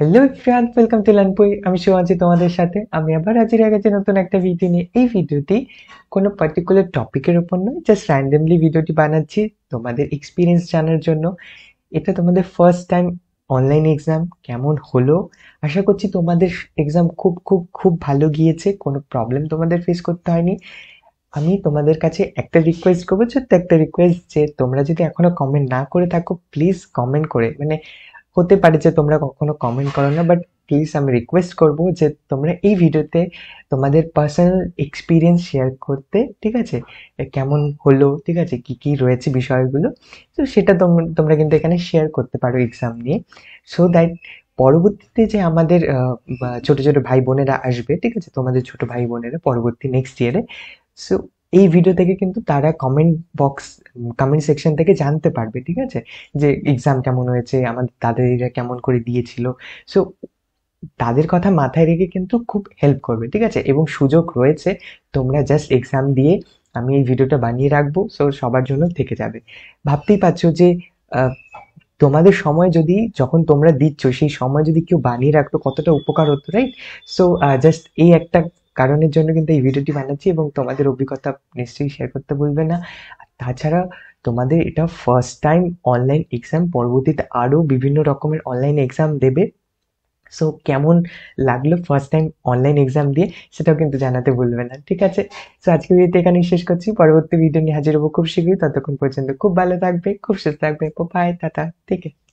Hello everyone, welcome to লার্নপুই। আমি শুভ তোমাদের সাথে। আমি আবার হাজির হয়ে গেছি নতুন একটা ভিডিও নিয়ে। এই ভিডিওটি কোনো পার্টিকুলার টপিকের উপর নয়, জাস্ট র্যান্ডমলি ভিডিওটি বানাচ্ছি তোমাদের এক্সপিরিয়েন্স জানার জন্য। এটা তোমাদের ফার্স্ট টাইম অনলাইন এক্সাম কেমন হলো। আশা করছি তোমাদের এক্সাম খুব খুব খুব ভালো গিয়েছে, কোনো প্রবলেম তোমাদের ফেস করতে হয়নি। আমি তোমাদের কাছে একটা রিকোয়েস্ট করবো, ছোট্ট একটা রিকোয়েস্ট, যে তোমরা যদি এখনো কমেন্ট না করে থাকো, প্লিজ কমেন্ট করে, মানে হতে পারে যে তোমরা কখনো কমেন্ট করো না, বাট প্লিজ আমি রিকোয়েস্ট করব যে তোমরা এই ভিডিওতে তোমাদের পার্সোনাল এক্সপিরিয়েন্স শেয়ার করতে, ঠিক আছে? কেমন হলো, ঠিক আছে, কি কি রয়েছে বিষয়গুলো। তো সেটা তোমরা কিন্তু এখানে শেয়ার করতে পারো এক্সাম নিয়ে, সো দ্যাট পরবর্তীতে যে আমাদের ছোট ছোট ভাই বোনেরা আসবে, ঠিক আছে, তোমাদের ছোট ভাই বোনেরা পরবর্তী নেক্সট ইয়ারে, সো এই ভিডিও থেকে কিন্তু তারা কমেন্ট সেকশন থেকে জানতে পারবে, ঠিক আছে, যে এক্সাম কেমন হয়েছে, আমাদের দাদাদিরা কেমন করে দিয়েছিল। সো তাদের কথা মাথায় রেখে কিন্তু খুব হেল্প করবে, ঠিক আছে? এবং সুযোগ রয়েছে, তোমরা জাস্ট এক্সাম দিয়ে আমি এই ভিডিওটা বানিয়ে রাখবো, সো সবার জন্য থেকে যাবে। ভাবতেই পারছো যে আহ, তোমাদের সময় যদি, যখন তোমরা দিচ্ছ সেই সময় যদি কেউ বানিয়ে রাখতো, কতটা উপকার হতো, রাইট? সো জাস্ট এই একটা কারণের জন্য কিন্তু এই ভিডিওটি বানাচ্ছি, এবং তোমাদের অভিজ্ঞতা নিশ্চয়ই শেয়ার করতে ভুলবে না। আর তাছাড়া তোমাদের এটা ফার্স্ট টাইম অনলাইন এক্সাম, পরবর্তীতে আরো বিভিন্ন রকমের অনলাইন এক্সাম দেবে। সো কেমন লাগলো ফার্স্ট টাইম অনলাইন এক্সাম দিয়ে, সেটাও কিন্তু জানাতে ভুলবে না, ঠিক আছে? সো আজকে ভিডিওতে এখানেই শেষ করছি, পরবর্তী ভিডিও নিয়ে হাজির হবো খুব শীঘ্রই। ততক্ষণ পর্যন্ত খুব ভালো থাকবে, খুব সুস্থ থাকবে। বাই, টাটা, ঠিক আছে।